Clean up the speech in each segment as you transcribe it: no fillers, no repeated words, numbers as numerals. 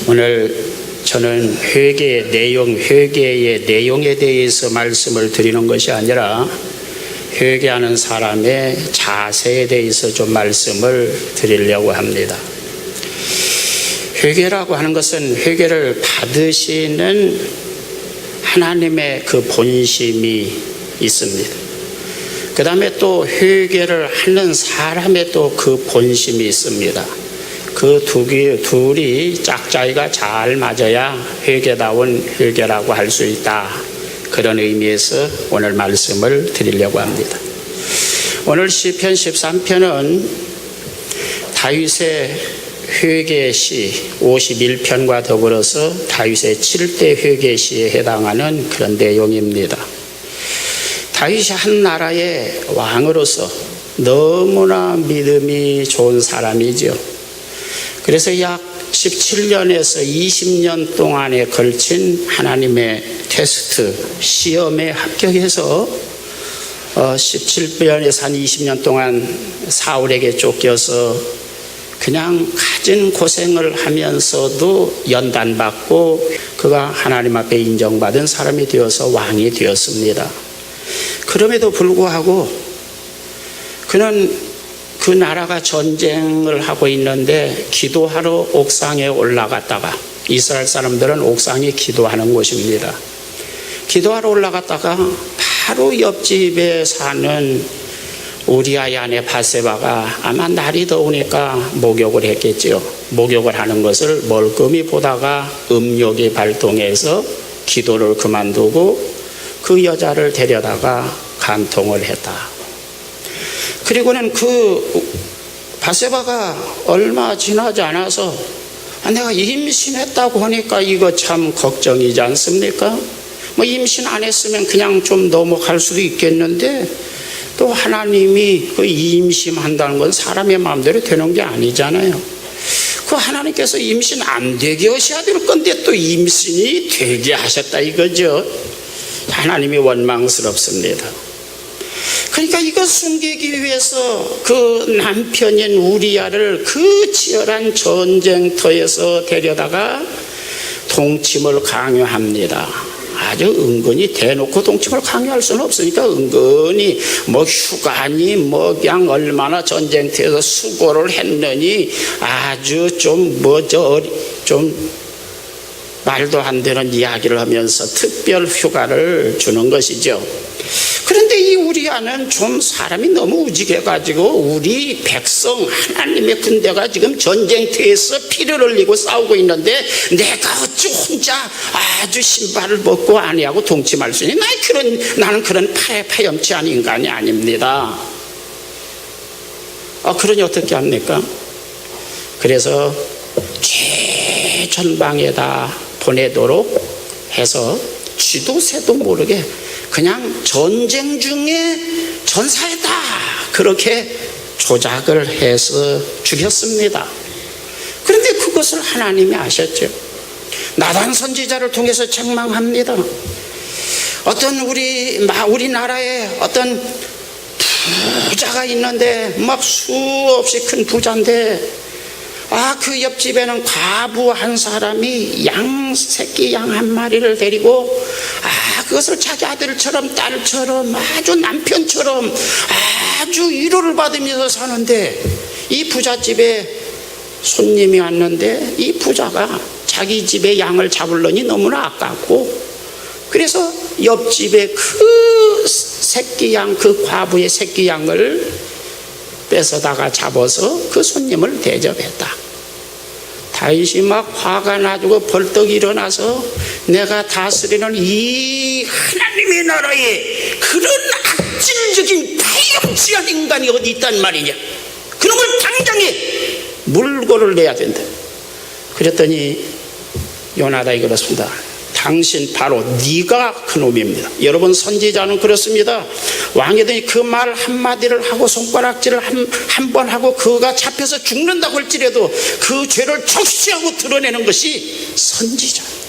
오늘 저는 회개의 내용에 대해서 말씀을 드리는 것이 아니라 회개하는 사람의 자세에 대해서 좀 말씀을 드리려고 합니다. 회개라고 하는 것은 회개를 받으시는 하나님의 그 본심이 있습니다. 그 다음에 또 회개를 하는 사람의 또 그 본심이 있습니다. 그 둘이 짝짝이가 잘 맞아야 회개다운 회개라고 할 수 있다. 그런 의미에서 오늘 말씀을 드리려고 합니다. 오늘 시편 13편은 다윗의 회개시 51편과 더불어서 다윗의 7대 회개시에 해당하는 그런 내용입니다. 다윗이 한 나라의 왕으로서 너무나 믿음이 좋은 사람이죠. 그래서 약 17년에서 20년 동안에 걸친 하나님의 테스트, 시험에 합격해서 17년에서 한 20년 동안 사울에게 쫓겨서 그냥 가진 고생을 하면서도 연단받고 그가 하나님 앞에 인정받은 사람이 되어서 왕이 되었습니다. 그럼에도 불구하고 그는 그 나라가 전쟁을 하고 있는데 기도하러 옥상에 올라갔다가, 이스라엘 사람들은 옥상이 기도하는 곳입니다. 기도하러 올라갔다가 바로 옆집에 사는 우리아의 아내 바세바가 아마 날이 더우니까 목욕을 했겠죠. 목욕을 하는 것을 멀끔히 보다가 음욕이 발동해서 기도를 그만두고 그 여자를 데려다가 간통을 했다. 그리고는 그 바세바가 얼마 지나지 않아서 내가 임신했다고 하니까 이거 참 걱정이지 않습니까? 뭐 임신 안 했으면 그냥 좀 넘어갈 수도 있겠는데 또 하나님이 그 임신한다는 건 사람의 마음대로 되는 게 아니잖아요. 그 하나님께서 임신 안 되게 하셔야 될 건데 또 임신이 되게 하셨다 이거죠. 하나님이 원망스럽습니다. 그러니까 이거 숨기기 위해서 그 남편인 우리아를 그 치열한 전쟁터에서 데려다가 동침을 강요합니다. 아주 은근히 대놓고 동침을 강요할 수는 없으니까 은근히 뭐 휴가니 뭐 그냥 얼마나 전쟁터에서 수고를 했느니 아주 좀 말도 안 되는 이야기를 하면서 특별 휴가를 주는 것이죠. 그런데 이 우리아는 좀 사람이 너무 우직해가지고 우리 백성 하나님의 군대가 지금 전쟁터에서 피를 흘리고 싸우고 있는데 내가 어찌 혼자 아주 신발을 벗고 아내하고 동침할 수 있니? 나는 그런 파렴치한 인간이 아닙니다. 그러니 어떻게 합니까? 그래서 최전방에다 보내도록 해서 쥐도새도 모르게 그냥 전쟁 중에 전사했다 그렇게 조작을 해서 죽였습니다. 그런데 그것을 하나님이 아셨죠. 나단 선지자를 통해서 책망합니다. 어떤 우리나라에 어떤 부자가 있는데 막 수없이 큰 부자인데 그 옆집에는 과부 한 사람이 새끼 양 한 마리를 데리고 그것을 자기 아들처럼 딸처럼 아주 남편처럼 아주 위로를 받으면서 사는데 이 부잣집에 손님이 왔는데 이 부자가 자기 집에 양을 잡으려니 너무나 아깝고 그래서 옆집에 그 새끼 양, 그 과부의 새끼 양을 뺏어다가 잡아서 그 손님을 대접했다. 다윗이 막 화가 나고 벌떡 일어나서 내가 다스리는 이 하나님의 나라에 그런 악질적인 파렴치한 인간이 어디 있단 말이냐. 그놈을 당장에 물고를 내야 된다. 그랬더니 요나단이 그렇습니다. 당신 바로 네가 그놈입니다. 여러분 선지자는 그렇습니다. 왕이더니 그 말 한마디를 하고 손가락질을 한 번 하고 그가 잡혀서 죽는다고 할지라도 그 죄를 적시하고 드러내는 것이 선지자입니다.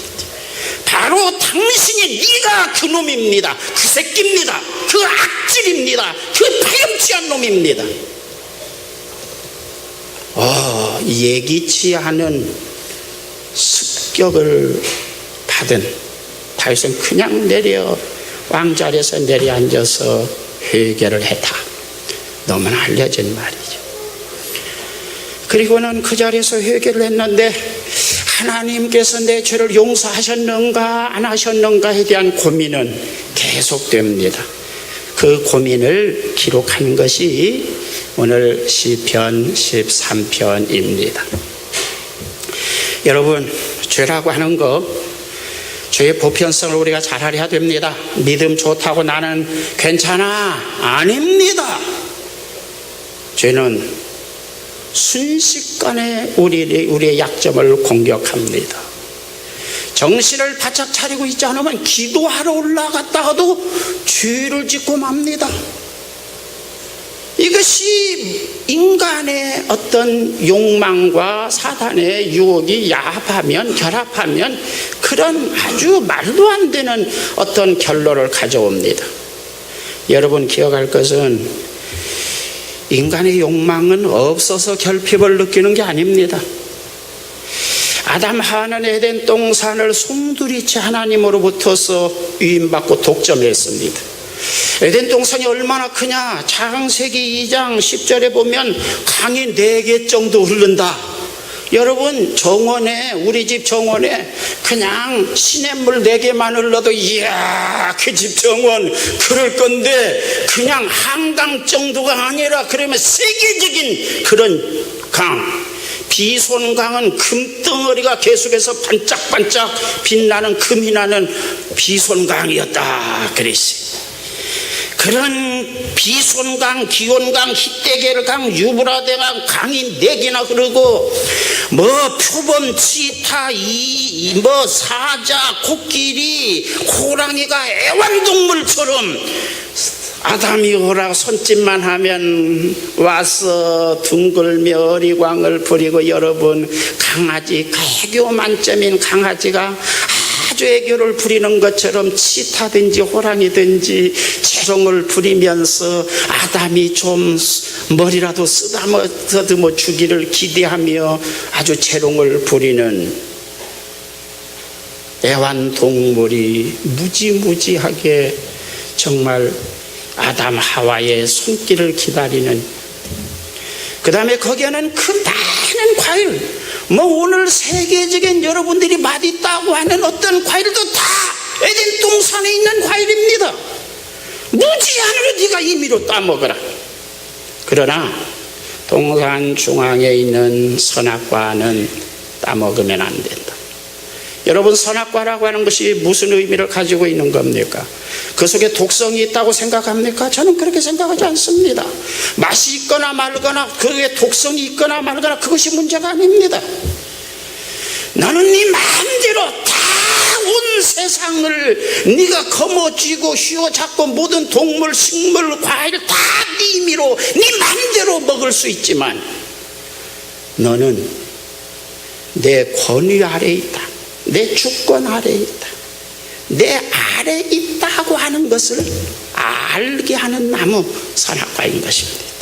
바로 당신이 네가 그놈입니다. 그 새끼입니다. 그 악질입니다. 그 파렴치한 놈입니다. 예기치 않은 습격을 받은 다윗은 그냥 왕자리에서 내려앉아서 회개를 했다. 너무나 알려진 말이죠. 그리고는 그 자리에서 회개를 했는데 하나님께서 내 죄를 용서하셨는가 안 하셨는가에 대한 고민은 계속됩니다. 그 고민을 기록한 것이 오늘 시편 13편입니다. 여러분, 죄라고 하는 거, 죄의 보편성을 우리가 잘 알아야 됩니다. 믿음 좋다고 나는 괜찮아. 아닙니다. 죄는 순식간에 우리의 약점을 공격합니다. 정신을 바짝 차리고 있지 않으면 기도하러 올라갔다가도 죄를 짓고 맙니다. 이것이 인간의 어떤 욕망과 사단의 유혹이 결합하면 그런 아주 말도 안 되는 어떤 결론을 가져옵니다. 여러분 기억할 것은 인간의 욕망은 없어서 결핍을 느끼는 게 아닙니다. 아담 하와는 에덴 동산을 송두리째 하나님으로부터서 유인받고 독점했습니다. 에덴 동산이 얼마나 크냐? 창세기 2장 10절에 보면 강이 4개 정도 흐른다. 여러분, 정원에, 우리 집 정원에 그냥 시냇물 4개만 흘러도 이야, 그 집 정원 그럴 건데 그냥 한강 정도가 아니라 그러면 세계적인 그런 강, 비손강은 금덩어리가 계속해서 반짝반짝 빛나는 금이 나는 비손강이었다 그랬어요. 그런 비손강, 기온강, 히데겔강, 유브라데강 강이 4개나 흐르고 표범, 치타, 사자, 코끼리, 호랑이가 애완동물처럼 아담이 오라 손짓만 하면 와서 둥글며 어리광을 부리고, 여러분, 강아지, 애교 만점인 강아지가 아주 애교를 부리는 것처럼 치타든지 호랑이든지 재롱을 부리면서 아담이 좀 머리라도 쓰다듬어 주기를 기대하며 아주 재롱을 부리는 애완동물이 무지무지하게 정말 아담 하와의 손길을 기다리는, 그 다음에 거기에는 그 많은 과일, 오늘 세계적인 여러분들이 맛있다고 하는 어떤 과일도 다 에덴 동산에 있는 과일입니다. 무지한으로 네가 임의로 따먹어라. 그러나 동산 중앙에 있는 선악과는 따먹으면 안 된다. 여러분, 선악과라고 하는 것이 무슨 의미를 가지고 있는 겁니까? 그 속에 독성이 있다고 생각합니까? 저는 그렇게 생각하지 않습니다. 맛이 있거나 말거나 그게 독성이 있거나 말거나 그것이 문제가 아닙니다. 너는 네 마음대로 다 온 세상을 네가 거머쥐고 휘어잡고 모든 동물, 식물, 과일 다 네 임의로 네 마음대로 먹을 수 있지만 너는 내 권위 아래에 있다. 내 주권 아래에 있다. 내 아래에 있다고 하는 것을 알게 하는 나무, 선악과인 것입니다.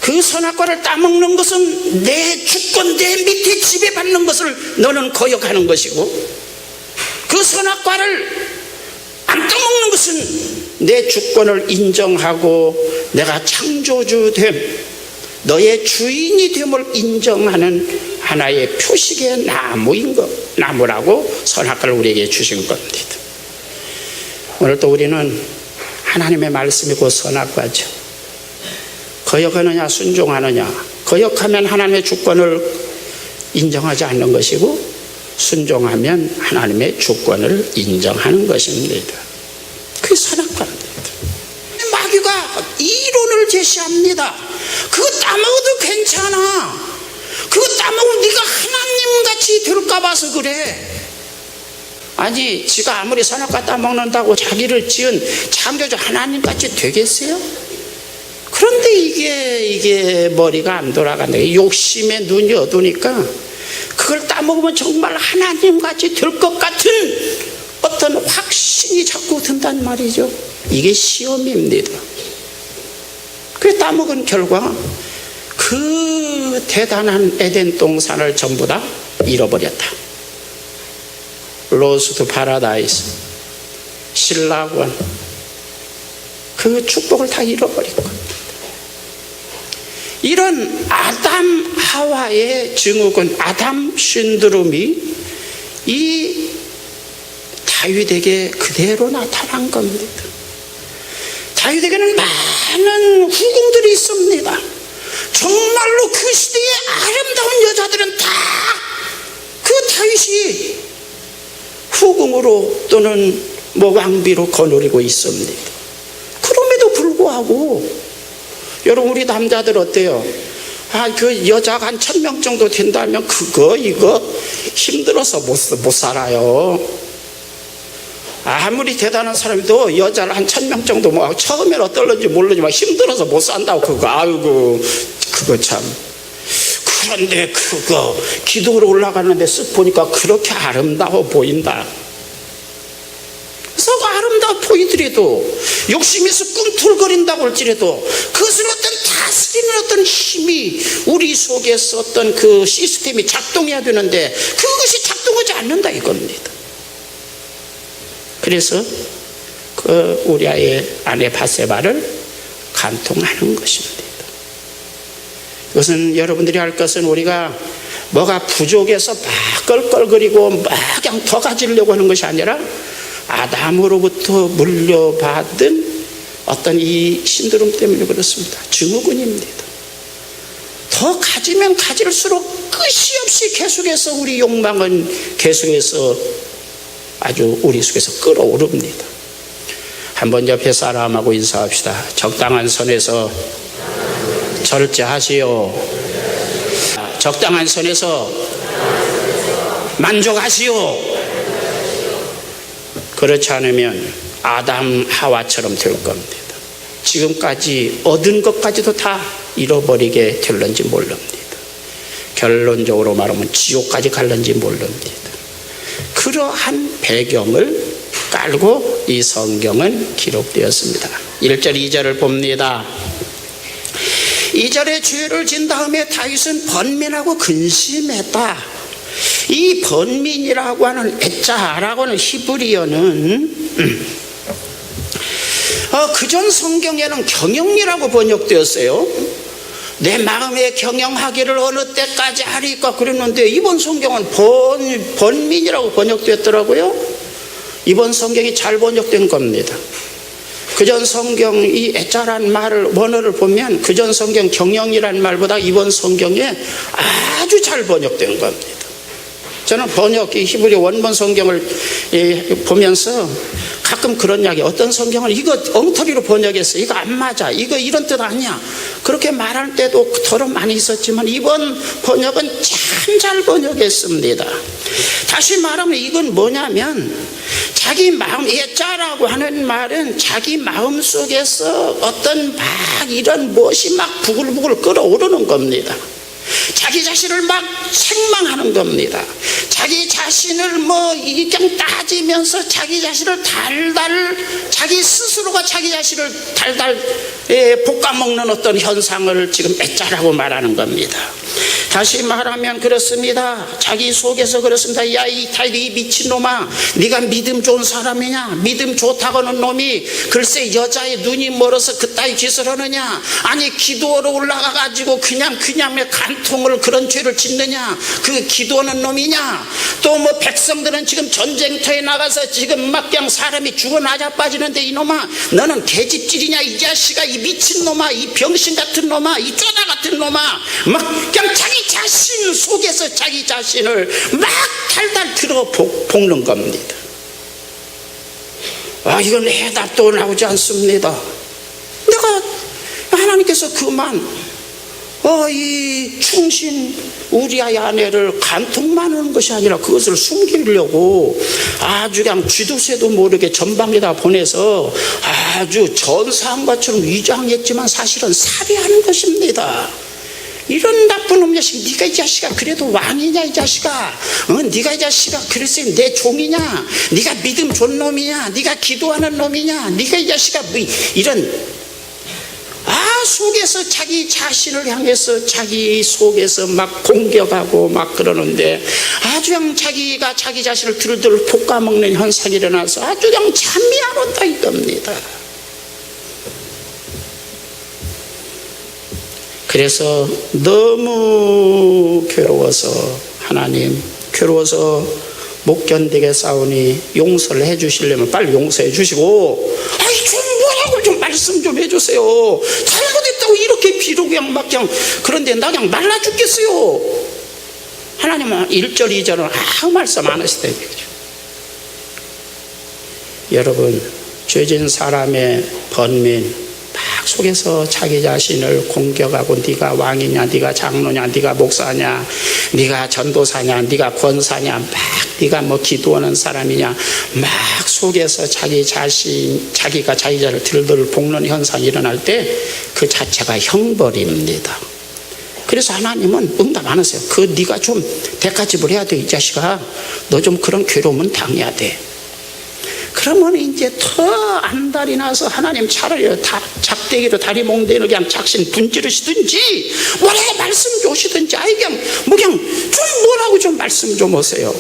그 선악과를 따먹는 것은 내 주권, 내 밑에 지배받는 것을 너는 거역하는 것이고, 그 선악과를 안 따먹는 것은 내 주권을 인정하고 내가 창조주됨, 너의 주인이 됨을 인정하는 하나의 표식의 나무라고 선악과를 우리에게 주신 겁니다. 오늘 또 우리는 하나님의 말씀이 곧 선악과죠. 거역하느냐 순종하느냐. 거역하면 하나님의 주권을 인정하지 않는 것이고, 순종하면 하나님의 주권을 인정하는 것입니다. 그게 선악과입니다. 마귀가 이론을 제시합니다. 그거 따먹어도 괜찮아. 그거 따먹으면 네가 하나님같이 될까 봐서 그래. 아니, 지가 아무리 선악과 따먹는다고 자기를 지은 창조주 하나님같이 되겠어요? 그런데 이게 머리가 안 돌아간다. 욕심에 눈이 어두니까 그걸 따먹으면 정말 하나님같이 될 것 같은 어떤 확신이 자꾸 든단 말이죠. 이게 시험입니다. 그 따먹은 결과 그 그 대단한 에덴 동산을 전부 다 잃어버렸다. 로스트 파라다이스, 신라권, 그 축복을 다 잃어버린 겁니다. 이런 아담 하와의 증후군, 아담 신드롬이 이 다윗에게 그대로 나타난 겁니다. 다윗에게는 많은 후궁들이 있습니다. 정말로 그 시대의 아름다운 여자들은 다 그 다윗이 후궁으로 또는 왕비로 거느리고 있습니다. 그럼에도 불구하고 여러분, 우리 남자들 어때요? 그 여자가 한 1000명 정도 된다면 이거 힘들어서 못 살아요. 아무리 대단한 사람도 여자를 한 1000명 정도 처음엔 어떨런지 모르지만 힘들어서 못 산다고 그거 참. 그런데 기도로 올라가는데 쓱 보니까 그렇게 아름다워 보인다. 그래서 아름다워 보이더라도 욕심에서 꿈틀거린다고 할지라도 그것을 어떤 다스리는 어떤 힘이 우리 속에서 어떤 그 시스템이 작동해야 되는데 그것이 작동하지 않는다 이겁니다. 그래서 그 우리아의 아내 바세바를 간통하는 것입니다. 이것은 여러분들이 할 것은 우리가 뭐가 부족해서 막 껄껄거리고 막 그냥 더 가지려고 하는 것이 아니라 아담으로부터 물려받은 어떤 이 신드롬 때문에 그렇습니다. 증후군입니다. 더 가지면 가질수록 끝이 없이 계속해서 우리 욕망은 계속해서 아주 우리 속에서 끌어오릅니다. 한번 옆에 사람하고 인사합시다. 적당한 선에서 절제하시오. 적당한 선에서 만족하시오. 그렇지 않으면 아담 하와처럼 될 겁니다. 지금까지 얻은 것까지도 다 잃어버리게 될런지 모릅니다. 결론적으로 말하면 지옥까지 갈런지 모릅니다. 그러한 배경을 깔고 이 성경은 기록되었습니다. 1절 2절을 봅니다. 2절에 죄를 진 다음에 다윗은 번민하고 근심했다. 이 번민이라고 하는 에짜라고 하는 히브리어는 그전 성경에는 경영이라고 번역되었어요. 내 마음에 경영하기를 어느 때까지 하리까 그랬는데 이번 성경은 번민이라고 번역되었더라고요. 이번 성경이 잘 번역된 겁니다. 그전 성경 이 애자란 말을 원어를 보면 그전 성경 경영이란 말보다 이번 성경에 아주 잘 번역된 겁니다. 저는 번역 이 히브리 원본 성경을 보면서 가끔 그런 이야기, 어떤 성경을 이거 엉터리로 번역했어, 이거 안 맞아, 이거 이런 뜻 아니야, 그렇게 말할 때도 더러 많이 있었지만 이번 번역은 참 잘 번역했습니다. 다시 말하면 이건 뭐냐면 자기 마음, 예자라고 하는 말은 자기 마음 속에서 어떤 막 이런 무엇이 막 부글부글 끓어오르는 겁니다. 자기 자신을 막 책망하는 겁니다. 자기 자신을 그냥 따지면서 자기 자신을 자기 스스로가 자기 자신을 달달 볶아먹는 어떤 현상을 지금 애짜라고 말하는 겁니다. 다시 말하면 그렇습니다. 자기 속에서 그렇습니다. 야, 이 미친놈아, 네가 믿음 좋은 사람이냐? 믿음 좋다고 하는 놈이 글쎄 여자의 눈이 멀어서 그따위 짓을 하느냐? 아니 기도하러 올라가가지고 그냥 간통을 그런 죄를 짓느냐? 그 기도하는 놈이냐? 또 백성들은 지금 전쟁터에 나가서 지금 막 그냥 사람이 죽어 나자빠지는데 이놈아, 너는 개집질이냐? 이 자식아, 이 미친놈아, 이 병신 같은 놈아, 이 쪼다 같은 놈아, 막 그냥 자기 자신 속에서 자기 자신을 막 달달 들어 볶는 겁니다. 이건 해답도 나오지 않습니다. 내가 하나님께서 그만 이 충신 우리아의 아내를 간통만 하는 것이 아니라 그것을 숨기려고 아주 그냥 쥐도새도 모르게 전방에다 보내서 아주 전사한 것처럼 위장했지만 사실은 살해하는 것입니다. 이런 나쁜 놈 자식, 네가 이 자식아 그래도 왕이냐 이 자식아, 네가 이 자식아 그래서 내 종이냐, 네가 믿음 좋은 놈이냐, 네가 기도하는 놈이냐, 네가 이 자식아 이런 속에서 자기 자신을 향해서 자기 속에서 막 공격하고 막 그러는데 아주 그냥 자기가 자기 자신을 들들 볶아먹는 현상이 일어나서 아주 그냥 잠이 안 온다 이겁니다. 그래서 너무 괴로워서 하나님 괴로워서 못 견디게 싸우니 용서를 해주시려면 빨리 용서해 주시고 아이 좀 뭐라고 좀 말씀 좀 해주세요. 잘못했다고 이렇게 비록 그냥 막 그냥 그런데 나 그냥 말라 죽겠어요. 하나님은 1절 2절은 아무 말씀 안 하시다 이거죠. 여러분 죄진 사람의 번민 막 속에서 자기 자신을 공격하고 네가 왕이냐 네가 장로냐 네가 목사냐 네가 전도사냐 네가 권사냐 막 네가 뭐 기도하는 사람이냐 막 속에서 자기가 자기 자신을 들들 볶는 현상이 일어날 때 그 자체가 형벌입니다. 그래서 하나님은 응답 안 하세요. 그 네가 좀 대가집을 해야 돼 이 자식아. 너 좀 그런 괴로움은 당해야 돼. 그러면 이제 더 안달이 나서 하나님 차라리 작대기로 다리 몽대를 그냥 작신 분지르시든지 뭐라고 말씀 주시든지 아이 그냥 뭐 그냥 좀 뭐라고 좀 말씀 좀 오세요.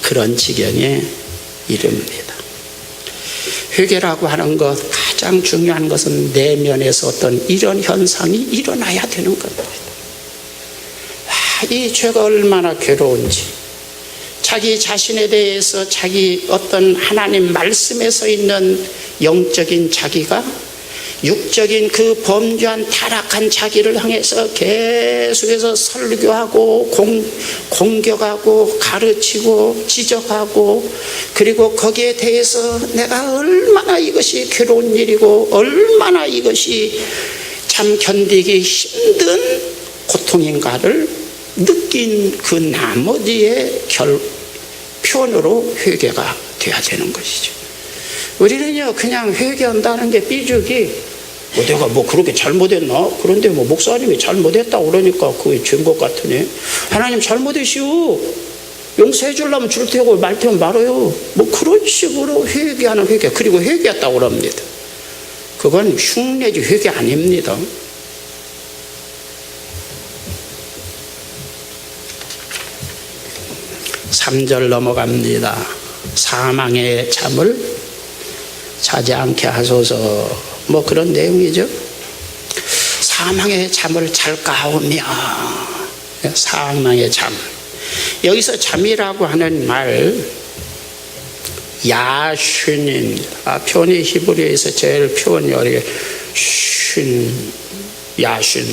그런 지경에 이릅니다. 회개라고 하는 것 가장 중요한 것은 내면에서 어떤 이런 현상이 일어나야 되는 겁니다. 이 죄가 얼마나 괴로운지 자기 자신에 대해서 자기 어떤 하나님 말씀에 서 있는 영적인 자기가 육적인 그 범죄한 타락한 자기를 향해서 계속해서 설교하고 공격하고 가르치고 지적하고 그리고 거기에 대해서 내가 얼마나 이것이 괴로운 일이고 얼마나 이것이 참 견디기 힘든 고통인가를 느낀 그 나머지의 표현으로 회개가 돼야 되는 것이죠. 우리는요 그냥 회개한다는 게 삐죽이 내가 뭐 그렇게 잘못했나? 그런데 뭐 목사님이 잘못했다고 그러니까 그게 죄인 것 같으네. 하나님 잘못했시오. 용서해 주려면 줄 테고 말 테면 말아요. 뭐 그런 식으로 회개하는 회개. 그리고 회개했다고 그럽니다. 그건 흉내지 회개 아닙니다. (3절) 넘어갑니다. 사망의 잠을 자지 않게 하소서. 뭐 그런 내용이죠. 사망의 잠을 잘까오며. 사망의 잠. 여기서 잠이라고 하는 말 야슌입니다. 표현이 히브리어에서 제일 표현이 어려워요. 야슌.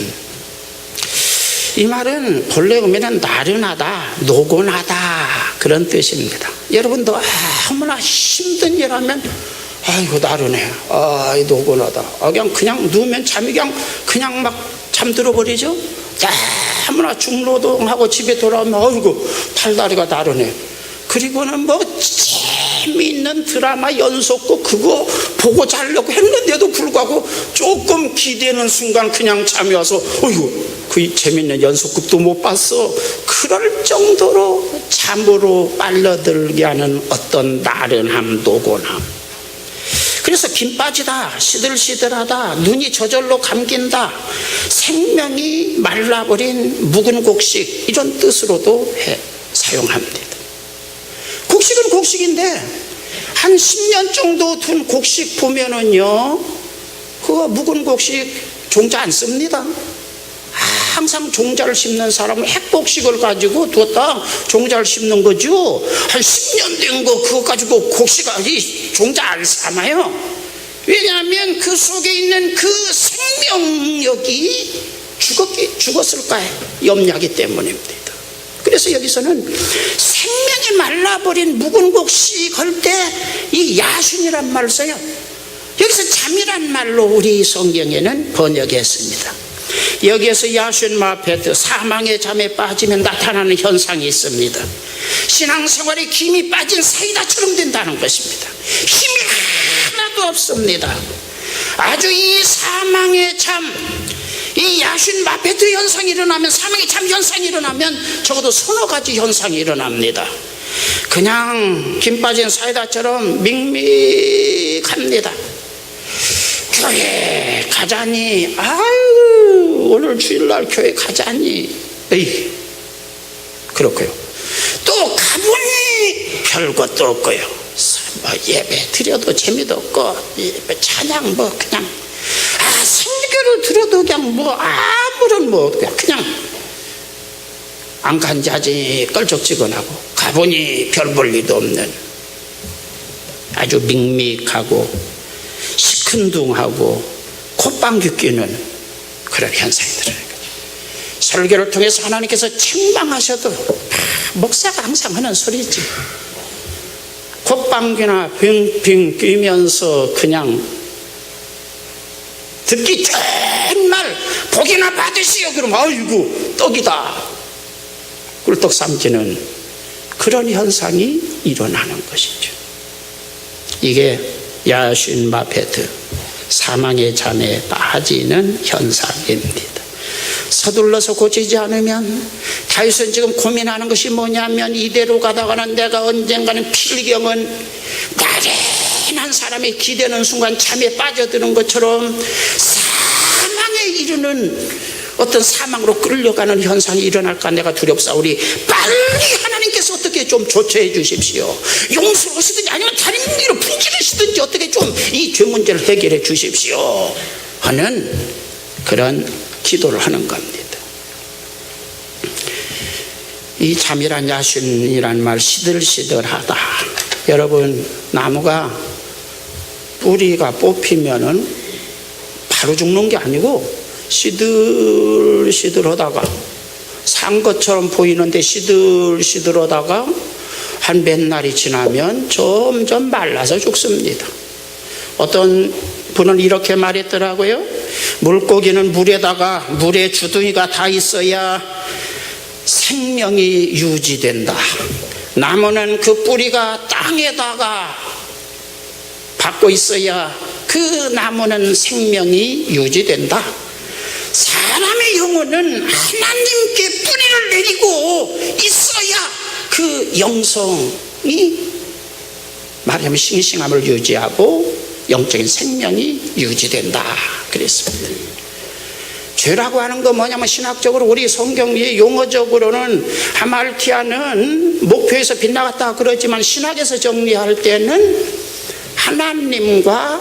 이 말은 본래 의미는 나른하다, 노곤하다 그런 뜻입니다. 여러분도 아무나 힘든 일 하면 아이고 나른해, 노곤하다, 그냥 누우면 잠이 그냥 막 잠들어 버리죠. 아무나 중노동하고 집에 돌아오면 아이고 팔다리가 나른해. 그리고는 뭐 재미있는 드라마 연속극 그거 보고 자려고 했는데도 불구하고 조금 기대는 순간 그냥 잠이 와서 어이구 그 재미있는 연속극도 못 봤어. 그럴 정도로 잠으로 빨려들게 하는 어떤 나른함, 노곤함. 그래서 김 빠지다, 시들시들하다, 눈이 저절로 감긴다, 생명이 말라버린 묵은 곡식 이런 뜻으로도 사용합니다. 곡식은 곡식인데 한 10년 정도 둔 곡식 보면은요 그거 묵은 곡식 종자 안 씁니다. 항상 종자를 심는 사람은 핵곡식을 가지고 두었다 종자를 심는 거죠. 한 10년 된 거 그거 가지고 곡식이 종자 안 삼아요. 왜냐하면 그 속에 있는 그 생명력이 죽었을까요? 염려하기 때문입니다. 그래서 여기서는 생명이 말라버린 묵은 곡식 할 때 이 야슌이란 말을 써요. 여기서 잠이란 말로 우리 성경에는 번역했습니다. 여기에서 야슌 마페트 사망의 잠에 빠지면 나타나는 현상이 있습니다. 신앙생활에 김이 빠진 사이다처럼 된다는 것입니다. 힘이 하나도 없습니다. 아주 이 사망의 잠, 이 야슌 마페트 현상이 일어나면, 사망의 잠 현상이 일어나면 적어도 서너 가지 현상이 일어납니다. 그냥 김 빠진 사이다처럼 밍밍합니다. 교회 가자니, 아유, 오늘 주일날 교회 가자니, 에이, 그렇고요. 또 가보니 별것도 없고요. 뭐 예배 드려도 재미도 없고, 예배 찬양 뭐 그냥, 설교를 들어도 그냥 뭐 아무런 뭐 그냥 안 간자지 껄쩍지근하고, 가보니 별 볼 일도 없는 아주 밍밍하고 시큰둥하고 콧방귀 뀌는 그런 현상이 드러나는 거죠. 설교를 통해서 하나님께서 책망하셔도 목사가 항상 하는 소리지. 콧방귀나 빙빙 뀌면서 그냥 듣기 정말 복이나 받으시오 그러면 아이고 떡이다 꿀떡 삼키는 그런 현상이 일어나는 것이죠. 이게 야신 마페트, 사망의 잔에 빠지는 현상입니다. 서둘러서 고치지 않으면, 다윗은 지금 고민하는 것이 뭐냐면, 이대로 가다가는 내가 언젠가는 필경은 나른한 사람이 기대는 순간 잠에 빠져드는 것처럼 사망에 이르는 어떤 사망으로 끌려가는 현상이 일어날까 내가 두렵사오니 빨리 하나님께서 어떻게 좀 조처해 주십시오. 용서하시든지 아니면 다른 일로 분질르시든지 어떻게 좀 이 죄 문제를 해결해 주십시오 하는 그런 기도를 하는 겁니다. 이 잠이란 야신이란 말, 시들시들하다. 여러분, 나무가 뿌리가 뽑히면은 바로 죽는 게 아니고 시들시들하다가 산 것처럼 보이는데 시들시들하다가 한 몇 날이 지나면 점점 말라서 죽습니다. 어떤 분은 이렇게 말했더라고요. 물고기는 물에다가 물에 주둥이가 다 있어야 생명이 유지된다. 나무는 그 뿌리가 땅에다가 박고 있어야 그 나무는 생명이 유지된다. 사람의 영혼은 하나님께 뿌리를 내리고 있어야 그 영성이 말하자면 싱싱함을 유지하고 영적인 생명이 유지된다 그랬습니다. 죄라고 하는 거 뭐냐면, 신학적으로 우리 성경이 용어적으로는 하말티아는 목표에서 빗나갔다 그러지만, 신학에서 정리할 때는 하나님과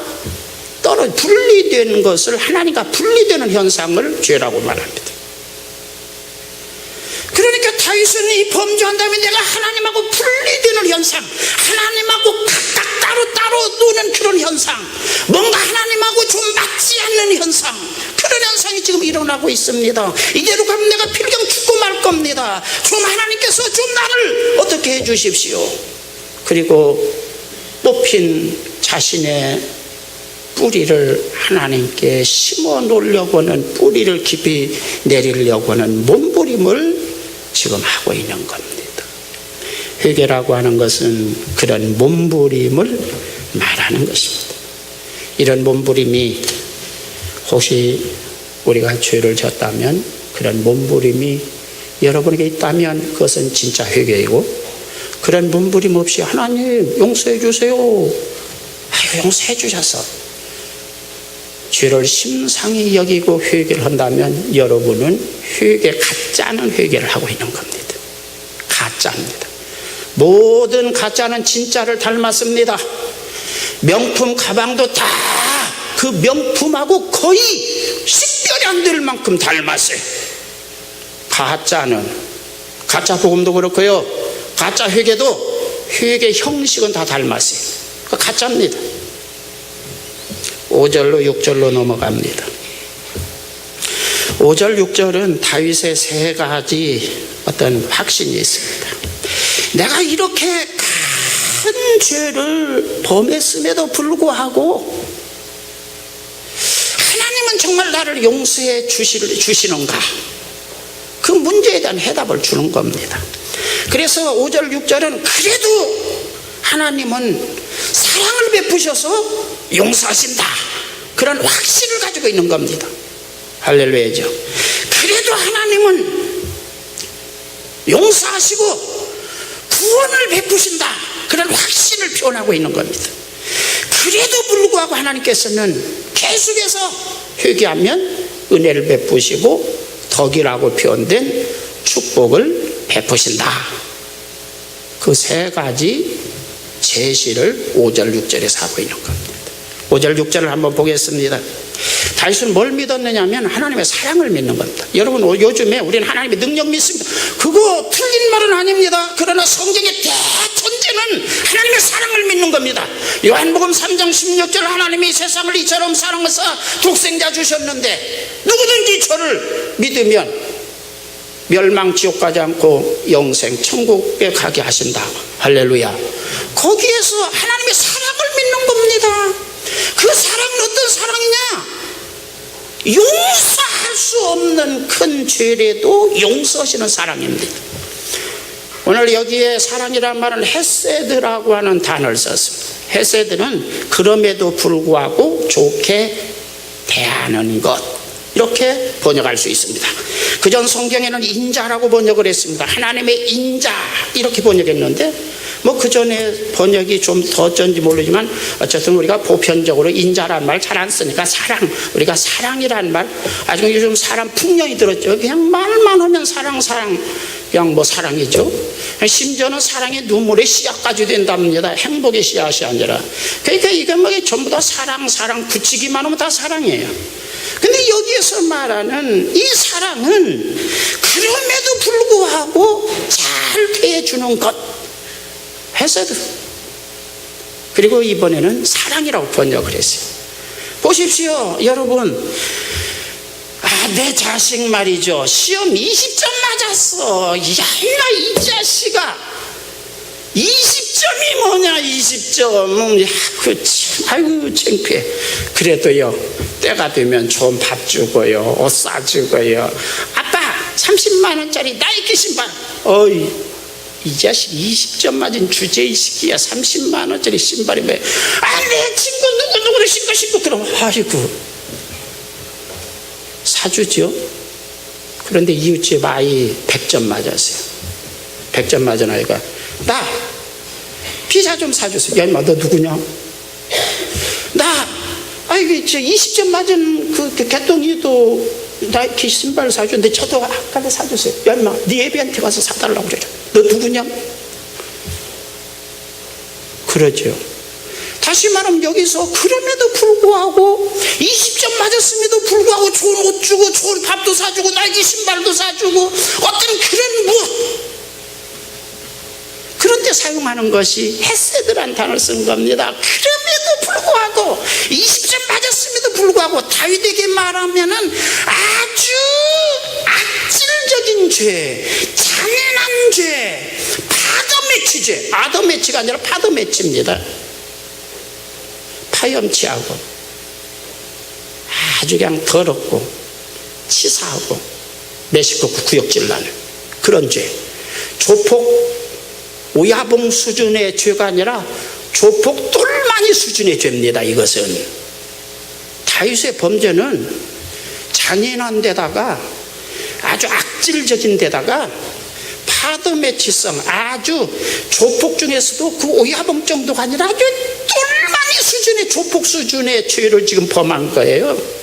분리된 것을, 하나님과 분리되는 현상을 죄라고 말합니다. 그러니까 다윗은 이 범죄한 다음에 내가 하나님하고 분리되는 현상, 하나님하고 각각 따로 노는 그런 현상, 뭔가 하나님하고 좀 맞지 않는 현상, 그런 현상이 지금 일어나고 있습니다. 이대로 가면 내가 필경 죽고 말 겁니다. 좀 하나님께서 좀 나를 어떻게 해 주십시오. 그리고 뽑힌 자신의 뿌리를 하나님께 심어 놓으려고 하는, 뿌리를 깊이 내리려고 하는 몸부림을 지금 하고 있는 겁니다. 회개라고 하는 것은 그런 몸부림을 말하는 것입니다. 이런 몸부림이 혹시 우리가 죄를 졌다면, 그런 몸부림이 여러분에게 있다면 그것은 진짜 회개이고, 그런 몸부림 없이 하나님 용서해 주세요, 용서해 주셔서 죄를 심상히 여기고 회개를 한다면 여러분은 가짜는 회개를 하고 있는 겁니다. 가짜입니다. 모든 가짜는 진짜를 닮았습니다. 명품 가방도 다 그 명품하고 거의 식별이 안 될 만큼 닮았어요. 가짜는, 가짜 복음도 그렇고요, 가짜 회개도 회개 형식은 다 닮았어요. 가짜입니다. 5절로 6절로 넘어갑니다. 5절 6절은 다윗의 세 가지 어떤 확신이 있습니다. 내가 이렇게 큰 죄를 범했음에도 불구하고 하나님은 정말 나를 용서해 주시는가? 그 문제에 대한 해답을 주는 겁니다. 그래서 5절 6절은 그래도 하나님은 사랑을 베푸셔서 용서하신다, 그런 확신을 가지고 있는 겁니다. 할렐루야죠. 그래도 하나님은 용서하시고 구원을 베푸신다, 그런 확신을 표현하고 있는 겁니다. 그래도 불구하고 하나님께서는 계속해서 회개하면 은혜를 베푸시고 덕이라고 표현된 축복을 베푸신다. 그 세 가지 제시를 5절 6절에서 하고 있는 겁니다. 5절 6절을 한번 보겠습니다. 다윗은 뭘 믿었느냐 하면 하나님의 사랑을 믿는 겁니다. 여러분, 요즘에 우리는 하나님의 능력 믿습니다. 그거 틀린 말은 아닙니다. 그러나 성경의 대전제는 하나님의 사랑을 믿는 겁니다. 요한복음 3장 16절 하나님이 세상을 이처럼 사랑해서 독생자 주셨는데 누구든지 저를 믿으면 멸망 지옥 가지 않고 영생 천국에 가게 하신다. 할렐루야. 거기에서 하나님의 사랑을 믿는 겁니다. 그 사랑은 어떤 사랑이냐? 용서할 수 없는 큰 죄라도 용서하시는 사랑입니다. 오늘 여기에 사랑이란 말은 헤세드라고 하는 단어를 썼습니다. 헤세드는 그럼에도 불구하고 좋게 대하는 것, 이렇게 번역할 수 있습니다. 그전 성경에는 인자라고 번역을 했습니다. 하나님의 인자 이렇게 번역했는데 뭐 그전에 번역이 좀 더 어쩐지 모르지만 어쨌든 우리가 보편적으로 인자란 말 잘 안 쓰니까 사랑, 우리가 사랑이란 말, 아주 요즘 사람 풍년이 들었죠. 그냥 말만 하면 사랑 그냥 뭐 사랑이죠. 심지어는 사랑의 눈물의 씨앗까지 된답니다. 행복의 씨앗이 아니라. 그러니까 이게 뭐 전부 다 사랑 붙이기만 하면 다 사랑이에요. 근데 여기에서 말하는 이 사랑은 그럼에도 불구하고 잘 대해주는 것, 헤세드. 그리고 이번에는 사랑이라고 번역을 했어요. 보십시오, 여러분. 내 자식 말이죠. 시험 20점 맞았어. 야, 이 자식아. 20점이 뭐냐, 20점. 야, 아이고, 창피해. 그래도요, 때가 되면 좋은 밥 주고요, 옷 싸주고요. 아빠, 30만원짜리 나이키 신발. 어이, 이 자식 20점 맞은 주제의식이야. 30만원짜리 신발이 왜? 내 친구 누구누구를 신고 그럼, 아이고. 사주죠. 그런데 이웃집 아이 100점 맞았어요. 100점 맞은 아이가, 나 피자 좀 사주세요. 야, 임마, 너 누구냐? 아이고, 저 20점 맞은 그 개똥이도 나이키 신발 사주는데 저도 아까 사주세요. 야, 임마, 네 애비한테 가서 사달라고 그래라. 너 누구냐? 그러죠. 다시 말하면 여기서 그럼에도 불구하고 20점 맞았음에도 불구하고 좋은 옷 주고 좋은 밥도 사주고 나이키 신발도 사주고 어떤 그런 그런데 사용하는 것이 헤세드란 단어를 쓴 겁니다. 그럼에도 불구하고 20점 맞았음에도 불구하고 다윗에게 말하면은 아주 악질적인 죄, 잔인한 죄, 파더매치죄, 아더매치가 아니라 파더매치입니다. 파렴치하고 아주 그냥 더럽고 치사하고 메시고 구역질 나는 그런 죄, 조폭 오야봉 수준의 죄가 아니라 조폭 똘마니 수준의 죄입니다. 이것은 다윗의 범죄는 잔인한 데다가 아주 악질적인 데다가 파드매치성, 아주 조폭 중에서도 그 오야봉 정도가 아니라 아주 똘마니 수준의 조폭 수준의 죄를 지금 범한 거예요.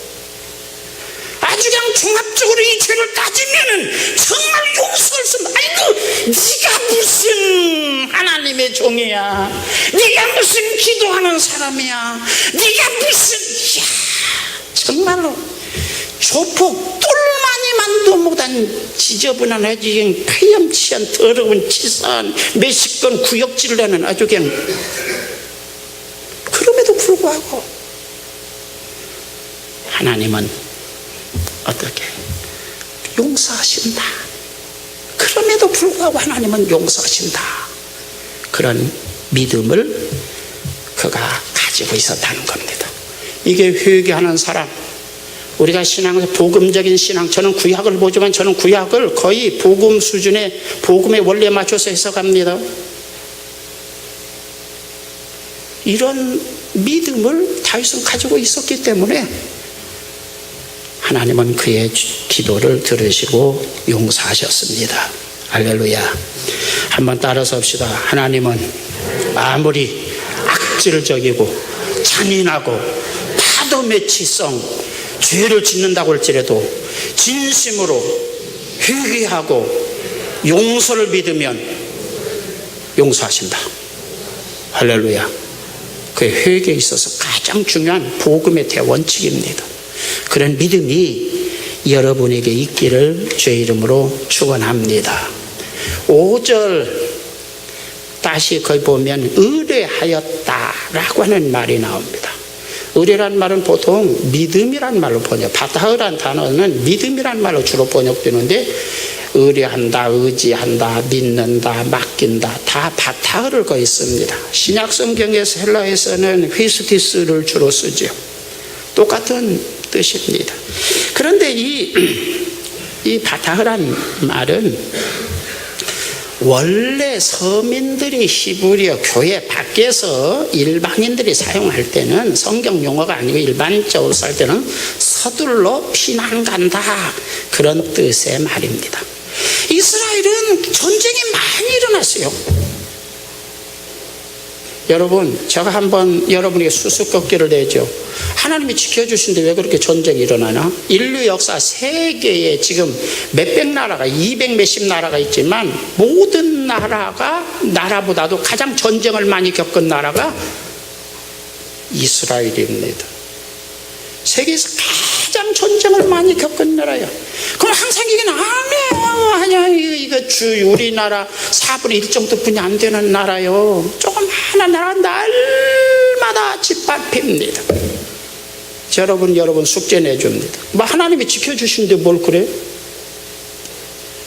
아주 그냥 종합적으로 이 죄를 따지면은 정말 용서할 수 없는. 아이고, 네가 무슨 하나님의 종이야? 네가 무슨 기도하는 사람이야? 네가 무슨, 야, 정말로 조폭 똘마니만도 못한 지저분한 아주 그냥 파렴치한 더러운 치사한 메시건 구역질을 하는 아주 그냥. 그럼에도 불구하고 하나님은 어떻게 용서하신다. 그럼에도 불구하고 하나님은 용서하신다. 그런 믿음을 그가 가지고 있었다는 겁니다. 이게 회개하는 사람, 우리가 신앙에서 복음적인 신앙, 저는 구약을 보지만 저는 구약을 거의 복음 수준의 복음의 원리에 맞춰서 해석합니다. 이런 믿음을 다윗은 가지고 있었기 때문에 하나님은 그의 기도를 들으시고 용서하셨습니다. 할렐루야. 한번 따라서 합시다. 하나님은 아무리 악질적이고 잔인하고 파도매치성 죄를 짓는다고 할지라도 진심으로 회개하고 용서를 믿으면 용서하신다. 할렐루야. 그 회개에 있어서 가장 중요한 복음의 대원칙입니다. 그런 믿음이 여러분에게 있기를 주의 이름으로 축원합니다. 5절 다시 거기 보면 의뢰하였다라고 하는 말이 나옵니다. 의뢰란 말은 보통 믿음이란 말로 번역, 바타흐란 단어는 믿음이란 말로 주로 번역되는데 의뢰한다, 의지한다, 믿는다, 맡긴다 다 바타흐를 거의 씁니다. 신약 성경에서 헬라에서는 휘스티스를 주로 쓰죠. 똑같은 뜻입니다. 그런데 이 바타흐란 말은 원래 서민들이 히브리어 교회 밖에서 일반인들이 사용할 때는 성경 용어가 아니고 일반적으로 쓸 때는 서둘러 피난 간다 그런 뜻의 말입니다. 이스라엘은 전쟁이 많이 일어났어요. 여러분, 제가 한번 여러분에게 수수께끼를 내죠. 하나님이 지켜주신데 왜 그렇게 전쟁이 일어나나? 인류 역사 세계에 지금 몇백 나라가 200 몇십 나라가 있지만 모든 나라보다도 가장 전쟁을 많이 겪은 나라가 이스라엘입니다. 세계에서 가장 전쟁을 많이 겪은 나라예요. 그럼 항상 얘기는 아니야. 이거 우리나라 4분의 1 정도뿐이 안 되는 나라요. 조그마한 나라 날마다 짓밟힙니다. 여러분 숙제 내줍니다. 뭐 하나님이 지켜주시는데 뭘 그래?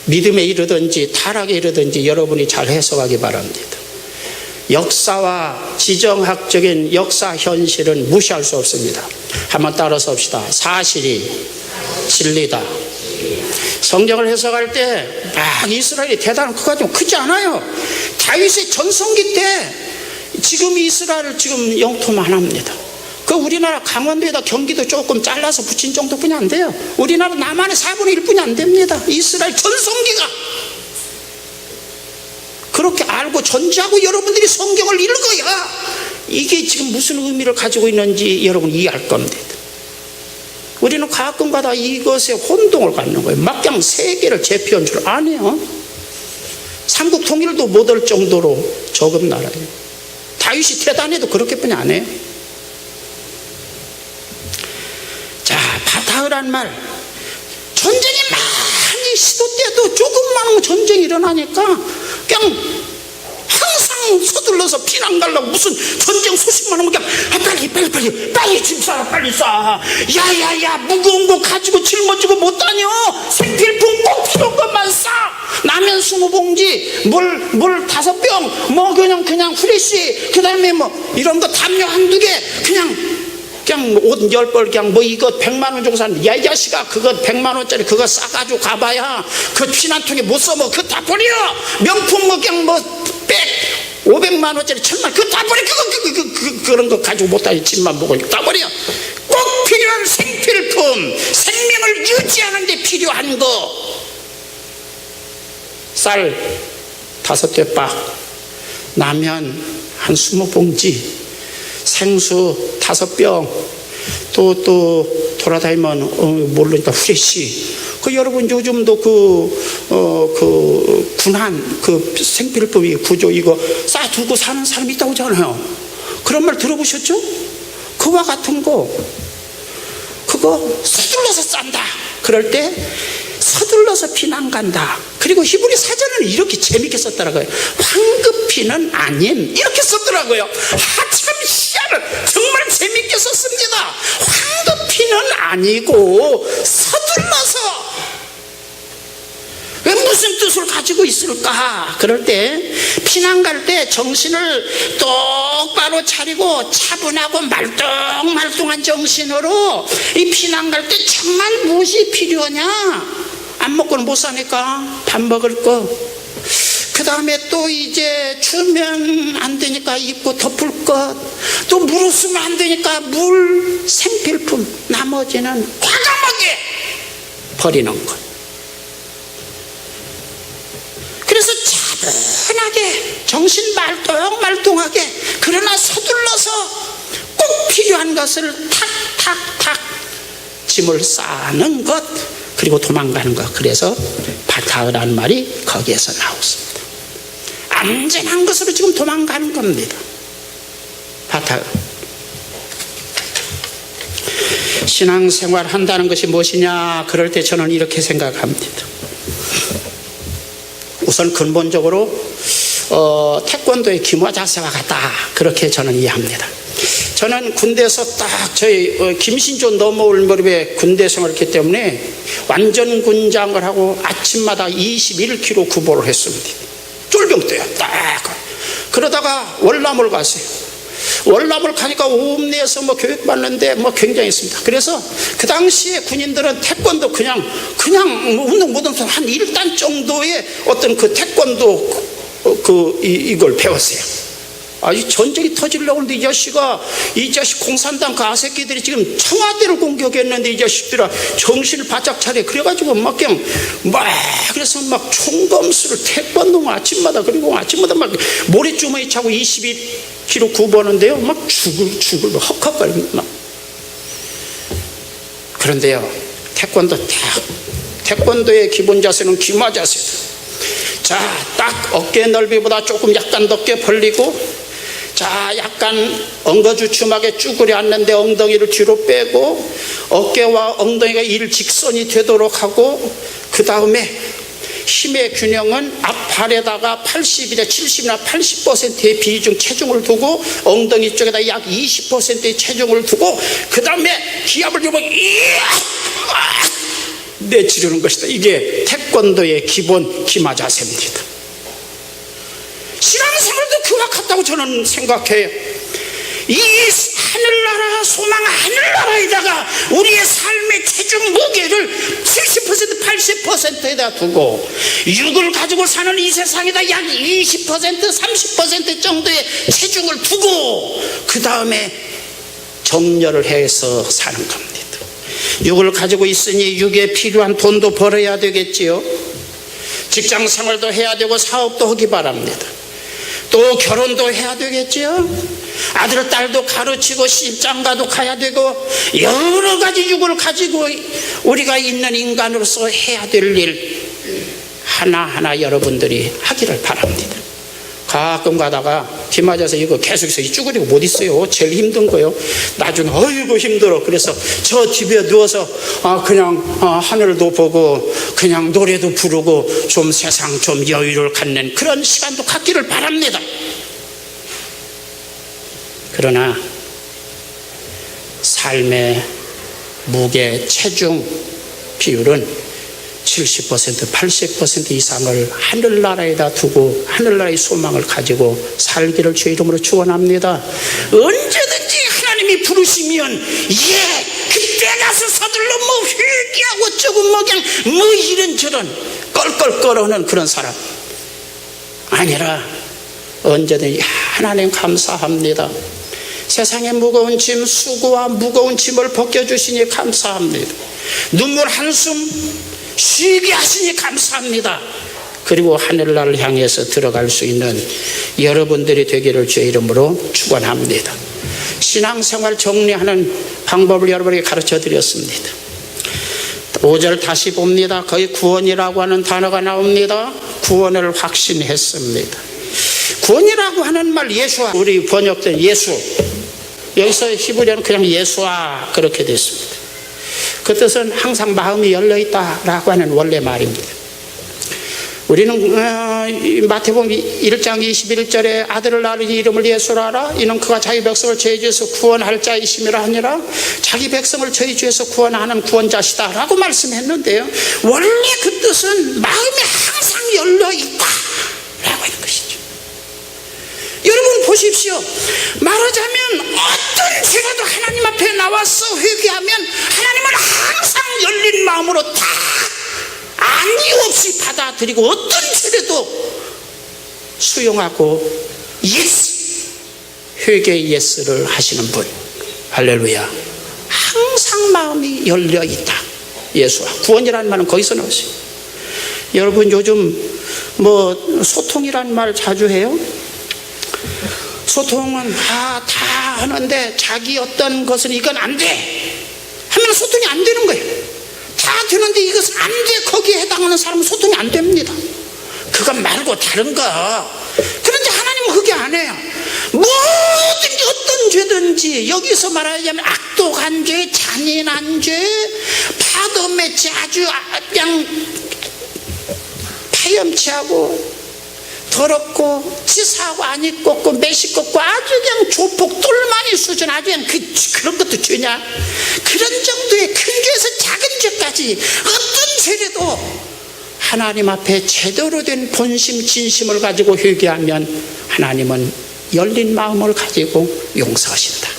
믿음에 이르든지 타락에 이르든지 여러분이 잘 해석하기 바랍니다. 역사와 지정학적인 역사 현실은 무시할 수 없습니다. 한번 따라서 합시다. 사실이 진리다. 성경을 해석할 때 이스라엘이 대단한 것 가지고 크지 않아요. 다윗의 전성기 때 지금 이스라엘을 지금 영토만 합니다. 그 우리나라 강원도에다 경기도 조금 잘라서 붙인 정도뿐이 안 돼요. 우리나라 남한의 4분의 1뿐이 안 됩니다. 이스라엘 전성기가. 그렇게 알고 전제하고 여러분들이 성경을 읽어야 이게 지금 무슨 의미를 가지고 있는지 여러분 이해할 겁니다. 우리는 가끔가다 이것에 혼동을 갖는 거예요. 막 그냥 세계를 제패한 줄 아네요. 삼국 통일도 못할 정도로 적은 나라예요. 다윗이 대단해도 그렇게뿐이 안 해요. 자, 바타흐란 말, 전쟁이 많이 시도 때도 조금만 전쟁이 일어나니까 그냥 항상 서둘러서 피난 가려고 무슨 전쟁 소식만 하면 그냥 빨리 집 쏴, 빨리 쏴. 야야야, 무거운 거 가지고 짊어지고 못 다녀. 생필품 꼭 필요한 것만 쏴. 라면 20봉지, 물 5병, 뭐 그냥 후레쉬, 그 다음에 뭐 이런 거 담요 한두 개, 그냥 옷 10벌 그냥 뭐 이거 100만 원 주고 사는, 야 이 자식아, 그거 100만 원짜리 그거 싸가지고 가봐야 그 피난통에 못 써먹어. 그거 다 버려. 명품 뭐 그냥 뭐 500만 원짜리 1000만 그거 다 버려. 그런 거 가지고 못 다니. 집만 보고 다 버려. 꼭 필요한 생필품, 생명을 유지하는 데 필요한 거, 쌀 5대 박, 라면 한 20봉지, 생수 5병, 또 돌아다니면 모르니까 후레쉬. 그 여러분 요즘도 그 군한 그 생필품이 구조 이거 싸두고 사는 사람이 있다고 하잖아요. 그런 말 들어보셨죠? 그와 같은 거 그거 서둘러서 싼다. 그럴 때 서둘러서 피난 간다. 그리고 히브리 사전은 이렇게 재밌게 썼더라고요. 황급히는 아님, 이렇게 썼더라고요. 참 희한한, 정말 재밌게 썼습니다. 황급히는 아니고 서둘러서. 왜 무슨 뜻을 가지고 있을까? 그럴 때 피난 갈 때 정신을 똑바로 차리고 차분하고 말똥말똥한 정신으로 이 피난 갈 때 정말 무엇이 필요하냐? 안 먹고는 못 사니까 밥 먹을 거, 그 다음에 또 이제 추우면 안 되니까 입고 덮을 것, 또 물 없으면 안 되니까 물, 생필품, 나머지는 과감하게 버리는 것. 그래서 차분하게 정신 말똥말똥하게, 그러나 서둘러서 꼭 필요한 것을 탁탁탁 짐을 싸는 것, 그리고 도망가는 것. 그래서 바타흐라는 말이 거기에서 나왔습니다. 안전한 것으로 지금 도망가는 겁니다. 바타흐. 신앙생활 한다는 것이 무엇이냐? 그럴 때 저는 이렇게 생각합니다. 우선 근본적으로 태권도의 기모 자세와 같다, 그렇게 저는 이해합니다. 저는 군대에서 딱 저희 김신조 넘어올 무렵에 군대 생활을 했기 때문에 완전 군장을 하고 아침마다 21km 구보를 했습니다. 쫄병 때요. 딱 그러다가 월남을 갔어요. 월남을 가니까 오음내에서 교육받는데 굉장히 있습니다. 그래서 그 당시에 군인들은 태권도 그냥 운동 못하면서 한 1단 정도의 어떤 그 태권도 이걸 배웠어요. 이 전쟁이 터지려고 하는데 이 자식 공산당 그 아새끼들이 지금 청와대를 공격했는데 이 자식들아 정신을 바짝 차려. 그래가지고 그래서 총검수를 태권도 아침마다, 그리고 아침마다 모래주머니 차고 22km 구보는데요. 죽을 헉헉거립니다. 그런데요, 태권도의 기본 자세는 기마 자세다. 자, 딱 어깨 넓이보다 조금 약간 넓게 벌리고, 자, 약간 엉거주춤하게 쭈그려 앉는데 엉덩이를 뒤로 빼고 어깨와 엉덩이가 일직선이 되도록 하고, 그 다음에 힘의 균형은 앞팔에다가 80이나 70이나 80%의 비중 체중을 두고 엉덩이 쪽에다 약 20%의 체중을 두고, 그 다음에 기압을 주고 내치려는 것이다. 이게 태권도의 기본 기마 자세입니다. 신앙생활도 그와 같다고 저는 생각해요. 이 하늘나라 소망, 하늘나라에다가 우리의 삶의 체중 무게를 70% 80%에다 두고 육을 가지고 사는 이 세상에다 약 20% 30% 정도의 체중을 두고 그 다음에 정렬을 해서 사는 겁니다. 육을 가지고 있으니 육에 필요한 돈도 벌어야 되겠지요. 직장 생활도 해야 되고 사업도 하기 바랍니다. 또 결혼도 해야 되겠지요. 아들 딸도 가르치고 시집장가도 가야 되고 여러 가지 육을 가지고 우리가 있는 인간으로서 해야 될 일 하나하나 여러분들이 하기를 바랍니다. 가끔 가다가 기맞아서 이거 계속해서 쭈그리고 못 있어요. 제일 힘든 거요. 나중에 어이구 힘들어. 그래서 저 집에 누워서 그냥 하늘도 보고 그냥 노래도 부르고 좀 세상 좀 여유를 갖는 그런 시간도 갖기를 바랍니다. 그러나 삶의 무게, 체중 비율은 70% 80% 이상을 하늘나라에다 두고 하늘나라의 소망을 가지고 살기를 주의 이름으로 축원합니다. 언제든지 하나님이 부르시면 그때 가서 서둘러 회개하고 조금 그냥 이런저런 껄껄껄하는 그런 사람 아니라 언제든지 하나님 감사합니다. 세상의 무거운 짐, 수고와 무거운 짐을 벗겨주시니 감사합니다. 눈물 한숨 쉬게 하시니 감사합니다. 그리고 하늘나라를 향해서 들어갈 수 있는 여러분들이 되기를 주의 이름으로 축원합니다. 신앙생활 정리하는 방법을 여러분에게 가르쳐 드렸습니다. 5절 다시 봅니다. 거기 구원이라고 하는 단어가 나옵니다. 구원을 확신했습니다. 구원이라고 하는 말, 예수와, 우리 번역된 예수, 여기서 히브리어는 그냥 예수와 그렇게 됐습니다. 그 뜻은 항상 마음이 열려있다라고 하는 원래 말입니다. 우리는 마태복음 1장 21절에 아들을 낳으니 이름을 예수라 하라. 이는 그가 자기 백성을 저희 주에서 구원할 자이심이라 하니라. 자기 백성을 저희 주에서 구원하는 구원자시다 라고 말씀했는데요, 원래 그 뜻은 마음이 항상 열려있다 라고 하는 것이죠. 여러분 보십시오. 말하자면 어떤 죄라도 하나님 앞에 나와서 회개하면 하나님은 항상 열린 마음으로 다 아니 없이 받아들이고 어떤 죄라도 수용하고 회개의 예스를 하시는 분. 할렐루야. 항상 마음이 열려있다. 예수와 구원이라는 말은 거기서 나왔어요. 여러분 요즘 소통이라는 말 자주 해요. 소통은 다 하는데 자기 어떤 것은 이건 안 돼 하면 소통이 안 되는 거예요. 다 되는데 이것은 안 돼 거기에 해당하는 사람은 소통이 안 됩니다. 그것 말고 다른 거. 그런데 하나님은 그게 안 해요. 뭐든지 어떤 죄든지 여기서 말하자면 악독한 죄, 잔인한 죄, 파도매치 아주 그냥 파렴치하고 더럽고 치사하고 안이 꽂고 매시 꽂고 아주 그냥 조폭 똘마니 수준 아주 그냥 그런 것도 죄냐? 그런 정도의 큰 죄에서 작은 죄까지 어떤 죄라도 하나님 앞에 제대로 된 본심 진심을 가지고 회개하면 하나님은 열린 마음을 가지고 용서하신다,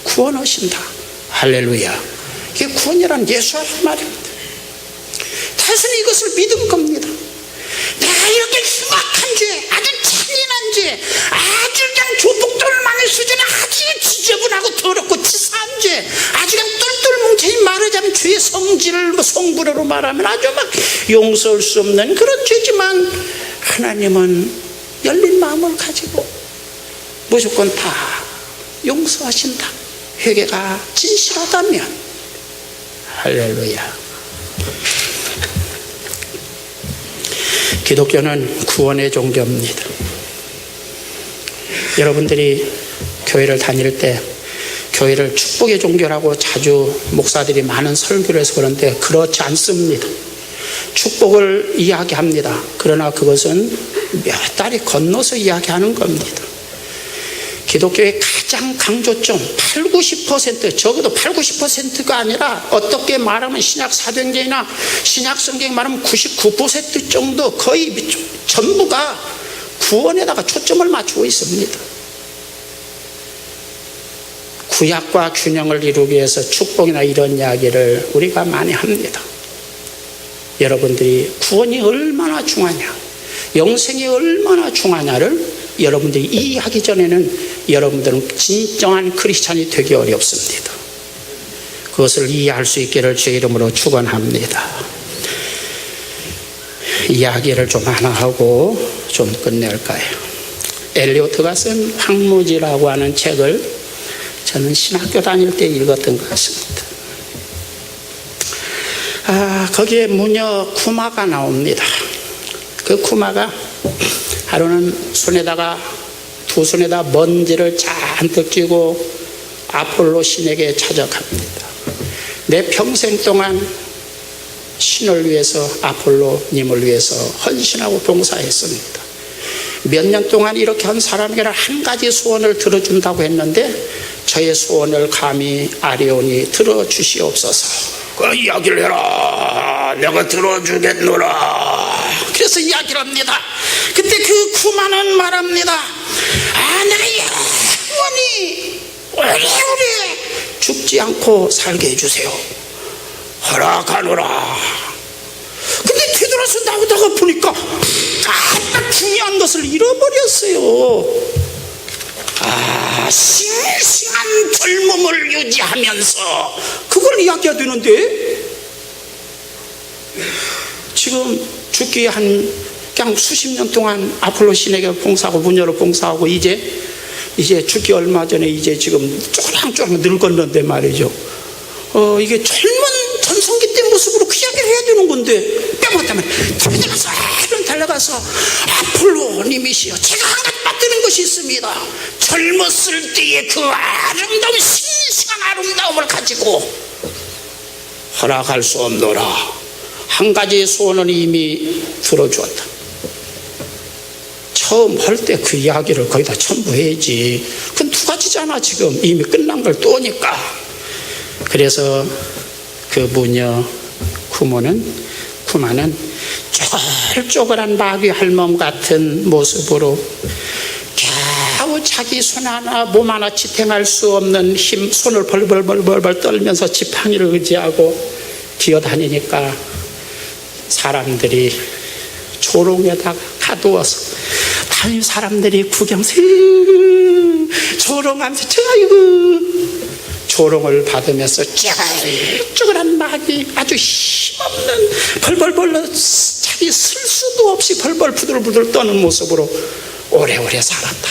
구원하신다. 할렐루야. 이게 구원이란 예수라는 말입니다. 단순히 이것을 믿은 겁니다. 내가 이렇게 흉악한 죄, 아주 잔인한 죄, 아주 그냥 조폭돌만의 수준에 아주 지저분하고 더럽고 치사한 죄, 아주 그냥 똘똘 뭉쳐이 말하자면 죄의 성질을 성불어로 말하면 아주 막 용서할 수 없는 그런 죄지만 하나님은 열린 마음을 가지고 무조건 다 용서하신다. 회개가 진실하다면. 할렐루야. 기독교는 구원의 종교입니다. 여러분들이 교회를 다닐 때 교회를 축복의 종교라고 자주 목사들이 많은 설교를 해서 그런데 그렇지 않습니다. 축복을 이야기합니다. 그러나 그것은 몇 달이 건너서 이야기하는 겁니다. 기독교의 가장 강조점 80-90% 적어도 80-90%가 아니라 어떻게 말하면 신약 사도행전이나 신약 성경 말하면 99% 정도 거의 전부가 구원에다가 초점을 맞추고 있습니다. 구약과 균형을 이루기 위해서 축복이나 이런 이야기를 우리가 많이 합니다. 여러분들이 구원이 얼마나 중요하냐, 영생이 얼마나 중요하냐를 여러분들이 이해하기 전에는 여러분들은 진정한 크리스찬이 되기 어렵습니다. 그것을 이해할 수 있기를 주의 이름으로 축원합니다. 이야기를 좀 하나 하고 좀 끝낼까요? 엘리오트가 쓴 황무지라고 하는 책을 저는 신학교 다닐 때 읽었던 것 같습니다. 거기에 무녀 쿠마가 나옵니다. 그 쿠마가 하루는 두 손에다 먼지를 잔뜩 쥐고 아폴로 신에게 찾아갑니다. 내 평생 동안 신을 위해서, 아폴로님을 위해서 헌신하고 봉사했습니다. 몇 년 동안 이렇게 한 사람에게는 한 가지 소원을 들어준다고 했는데 저의 소원을 감히 아리온이 들어주시옵소서. 그 이야기를 해라. 내가 들어주겠노라. 그래서 이야기를 합니다. 그때 그 쿠마는 말합니다. 내가 영원히 오래오래 죽지 않고 살게 해주세요. 허락하노라. 근데 뒤돌아서 나오다가 보니까 딱 중요한 것을 잃어버렸어요. 싱싱한 젊음을 유지하면서 그걸 이야기해야 되는데 지금 죽기 그냥 수십 년 동안 아폴로 신에게 봉사하고 무녀로 봉사하고 이제 죽기 얼마 전에 이제 지금 쪼랑쪼랑 늙었는데 말이죠. 이게 젊은 전성기 때 모습으로 그 이야기를 해야 되는 건데 빼먹었다면 달려가서 아폴로님이시여, 제가 한 가지 받드는 것이 있습니다. 젊었을 때의 그 아름다운 신성한 아름다움을 가지고 허락할 수 없노라. 한 가지 소원은 이미 들어주었다. 처음 할 때 그 이야기를 거의 다 첨부해야지. 그건 두 가지잖아. 지금 이미 끝난 걸 또 오니까. 그래서 그 무녀 쿠마는 쪼글쪼글한 마귀 할멈 같은 모습으로 겨우 자기 손 하나 몸 하나 지탱할 수 없는 힘, 손을 벌벌 떨면서 지팡이를 의지하고 기어다니니까 사람들이 조롱에다가 가두어서 다른 사람들이 구경서 조롱하면서 조롱을 받으면서 쭈글쭈글한 마귀, 아주 힘없는 벌벌 자기 쓸 수도 없이 벌벌 부들부들 떠는 모습으로 오래오래 살았다.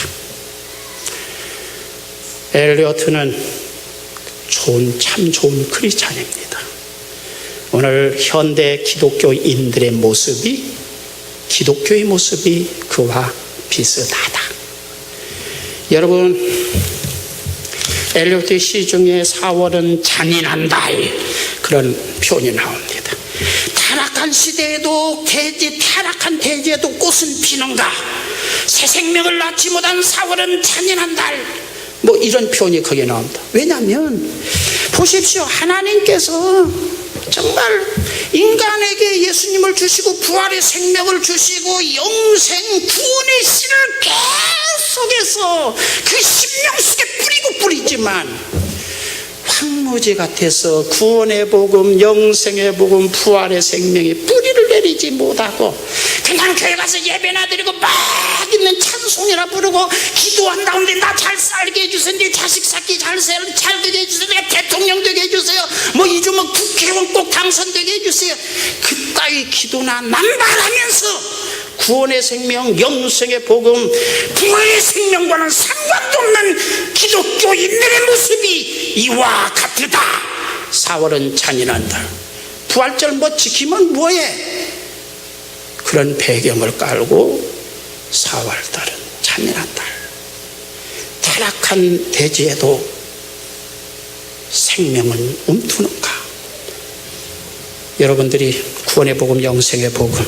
엘리어트는 참 좋은 크리스찬입니다. 오늘 현대 기독교인들의 모습이, 기독교의 모습이 그와 비슷하다. 여러분, 엘리어트의 시 중에 4월은 잔인한 달, 그런 표현이 나옵니다. 타락한 시대에도 타락한 대지에도 꽃은 피는가? 새 생명을 낳지 못한 4월은 잔인한 달, 뭐 이런 표현이 거기에 나옵니다. 왜냐하면 보십시오, 하나님께서 정말 인간에게 예수님을 주시고 부활의 생명을 주시고 영생 구원의 씨를 계속해서 그 심령 속에 뿌리지만 황무지 같아서 구원의 복음, 영생의 복음, 부활의 생명이 뿌리를 내리지 못하고 그냥 교회 가서 예배나 드리고 막 있는 찬송이나 부르고 기도한 가운데 나 잘 살게 해주세요, 내 자식 새끼 잘 되게 해주세요, 내가 대통령 되게 해주세요, 뭐 이주 뭐 국회의원 꼭 당선되게 해주세요, 그따위 기도나 남발하면서 구원의 생명, 영생의 복음, 부활의 생명과는 상관도 없는 기독교인들의 모습이 이와 같으다. 4월은 잔인한 달. 부활절 뭐 지키면 뭐해? 그런 배경을 깔고 4월달은 잔인한 달. 타락한 대지에도 생명은 움트는가? 여러분들이 구원의 복음, 영생의 복음,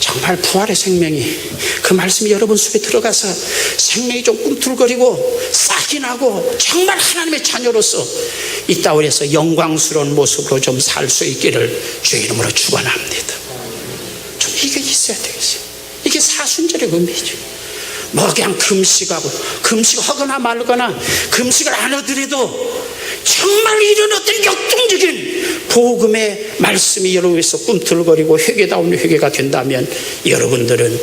정말 부활의 생명이, 그 말씀이 여러분 속에 들어가서 생명이 좀 꿈틀거리고 싹이 나고 정말 하나님의 자녀로서 이 땅에서 영광스러운 모습으로 좀 살 수 있기를 주의 이름으로 축원합니다. 좀 이게 있어야 되겠어요. 이게 사순절의 의미죠. 뭐 그냥 금식하거나 말거나 금식을 안 하더라도 정말 이런 어떤 역동적인 복음의 말씀이 여러분에서 꿈틀거리고 회개다운 회개가 된다면 여러분들은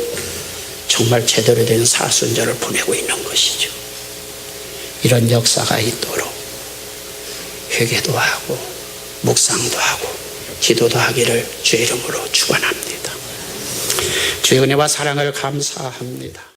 정말 제대로 된 사순절을 보내고 있는 것이죠. 이런 역사가 있도록 회개도 하고 묵상도 하고 기도도 하기를 주의 이름으로 축원합니다. 주의 은혜와 사랑을 감사합니다.